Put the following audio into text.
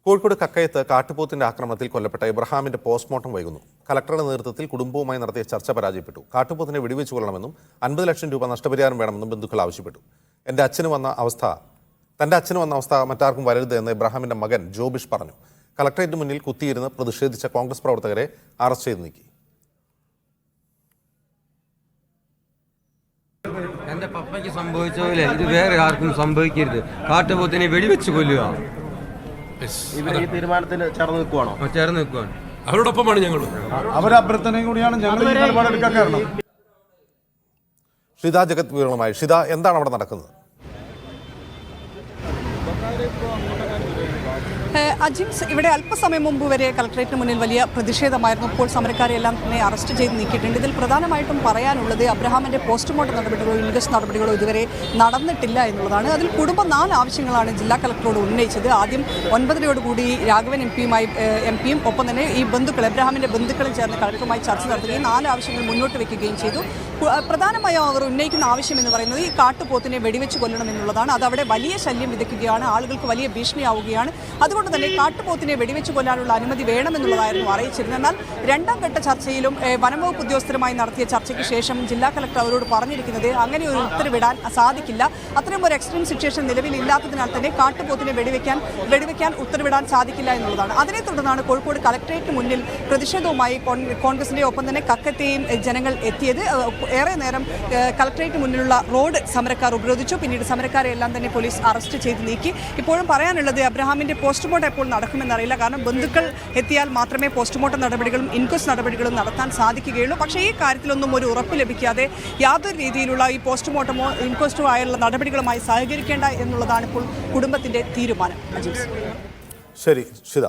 കോഴിക്കോട് കക്കയത്ത് കാട്ടുപോത്തിന്റെ ആക്രമണത്തിൽ കൊല്ലപ്പെട്ട ഇബ്രാഹിമിന്റെ പോസ്റ്റ്മോർട്ടം വൈകുന്നു. കലക്ടറുടെ നേതൃത്വത്തിൽ കുടുംബവുമായി നടത്തിയ ചർച്ച പരാജയപ്പെട്ടു. കാട്ടുപോത്തിനെ വെടിവെച്ചു കൊല്ലണമെന്നും 50 ലക്ഷം രൂപ നഷ്ടപരിഹാരം വേണമെന്നും ബന്ധുക്കൾ ആവശ്യപ്പെട്ടു. തന്റെ അച്ഛന് വന്ന അവസ്ഥ മറ്റാർക്കും വരരുത് എന്ന് ഇബ്രാഹിമിന്റെ മകൻ ജോബിഷ് പറഞ്ഞു. കലക്ടറേറ്റ് മുന്നിൽ കുത്തിയിരുന്ന് പ്രതിഷേധിച്ച കോൺഗ്രസ് പ്രവർത്തകരെ അറസ്റ്റ് ചെയ്ത് നീക്കി. എന്റെ പപ്പയ്ക്ക് സംഭവിച്ച പോലെ ഇത് വേറെ ആർക്കും സംഭവിക്കരുത്. കാട്ടുപോത്തിനെ വെടിവെച്ച് കൊല്ലുക. ഈ തീരുമാനത്തിൽ ചേർന്ന് നിൽക്കുവാണ്. അവരോടൊപ്പമാണ് ഞങ്ങൾ. അവരുടെ അഭ്യർത്ഥനയും കൂടിയാണ് ഞങ്ങൾ ഈ നിലപാടെടുക്കാൻ കാരണം. ഷിത ജഗത് വിവരങ്ങളുമായി. ഷിത, എന്താണ് അവിടെ നടക്കുന്നത്? അജിംസ്, ഇവിടെ അല്പസമയം മുമ്പ് വരെ കളക്ടറേറ്റിന് മുന്നിൽ വലിയ പ്രതിഷേധമായിരുന്നു. ഇപ്പോൾ സമരക്കാരെ എല്ലാം തന്നെ അറസ്റ്റ് ചെയ്ത് നീക്കിയിട്ടുണ്ട്. ഇതിൽ പ്രധാനമായിട്ടും പറയാനുള്ളത് അബ്രഹാമിന്റെ പോസ്റ്റ്മോർട്ടം നടപടികളോ ഇൻക്വസ്റ്റ് നടപടികളോ ഇതുവരെ നടന്നിട്ടില്ല എന്നുള്ളതാണ്. അതിൽ കുടുംബം 4 ആവശ്യങ്ങളാണ് ജില്ലാ കളക്ടറോട് ഉന്നയിച്ചത്. ആദ്യം 9:30 രാഘവൻ എംപിയും ഒപ്പം തന്നെ ഈ ബന്ധുക്കൾ അബ്രഹാമിന്റെ ബന്ധുക്കളും ചേർന്ന് കളക്ടറുമായി ചർച്ച നടത്തുകയും 4 ആവശ്യങ്ങൾ മുന്നോട്ട് വയ്ക്കുകയും ചെയ്തു. പ്രധാനമായും അവർ ഉന്നയിക്കുന്ന ആവശ്യം എന്ന് പറയുന്നത് ഈ കാട്ടുപോത്തിനെ വെടിവെച്ച് കൊല്ലണം എന്നുള്ളതാണ്. അതവിടെ വലിയ ശല്യം വിതയ്ക്കുകയാണ്, ആളുകൾക്ക് വലിയ ഭീഷണിയാവുകയാണ്. അതുകൊണ്ട് തന്നെ കാട്ടുപോത്തിനെ വെടിവെച്ച് കൊല്ലാനുള്ള അനുമതി വേണമെന്നുള്ളതായിരുന്നു അറിയിച്ചിരുന്നത്. എന്നാൽ 2ാം ഘട്ട ചർച്ചയിലും വനംവകുപ്പ് ഉദ്യോഗസ്ഥരുമായി നടത്തിയ ചർച്ചയ്ക്ക് ശേഷം ജില്ലാ കളക്ടർ അവരോട് പറഞ്ഞിരിക്കുന്നത് അങ്ങനെ ഒരു ഉത്തരവിടാൻ സാധിക്കില്ല. അത്തരം ഒരു എക്സ്ട്രീം സിറ്റുവേഷൻ നിലവിലില്ലാത്തതിനാൽ തന്നെ കാട്ടുപോത്തിനെ വെടിവെക്കാൻ ഉത്തരവിടാൻ സാധിക്കില്ല എന്നുള്ളതാണ്. അതിനെ തുടർന്നാണ് കോഴിക്കോട് കളക്ടറേറ്റിന് മുന്നിൽ പ്രതിഷേധവുമായി കോൺഗ്രസിന്റെ ഒപ്പം തന്നെ കക്കത്തെയും ജനങ്ങൾ എത്തിയത്. ഏറെ നേരം കളക്ടറേറ്റിന് മുന്നിലുള്ള റോഡ് സമരക്കാർ ഉപരോധിച്ചു. പിന്നീട് സമരക്കാരെ എല്ലാം തന്നെ പോലീസ് അറസ്റ്റ് ചെയ്ത് നീക്കി. ഇപ്പോഴും പറയാനുള്ളത് അബ്രഹാമിന്റെ പോസ്റ്റ്മോർട്ടം എപ്പോൾ നടക്കുമെന്നറിയില്ല. കാരണം ബന്ധുക്കൾ എത്തിയാൽ മാത്രമേ പോസ്റ്റ്മോർട്ടം നടപടികളും ഇൻക്വസ്റ്റ് നടപടികളും നടത്താൻ സാധിക്കുകയുള്ളൂ. പക്ഷേ ഈ കാര്യത്തിലൊന്നും ഒരു ഉറപ്പ് ലഭിക്കാതെ യാതൊരു രീതിയിലുള്ള ഈ പോസ്റ്റ്മോർട്ടമോ ഇൻക്വസ്റ്റോ ആയുള്ള നടപടികളുമായി സഹകരിക്കേണ്ട എന്നുള്ളതാണ് ഇപ്പോൾ കുടുംബത്തിന്റെ തീരുമാനം. അജീസ്, ശരി ഷിത.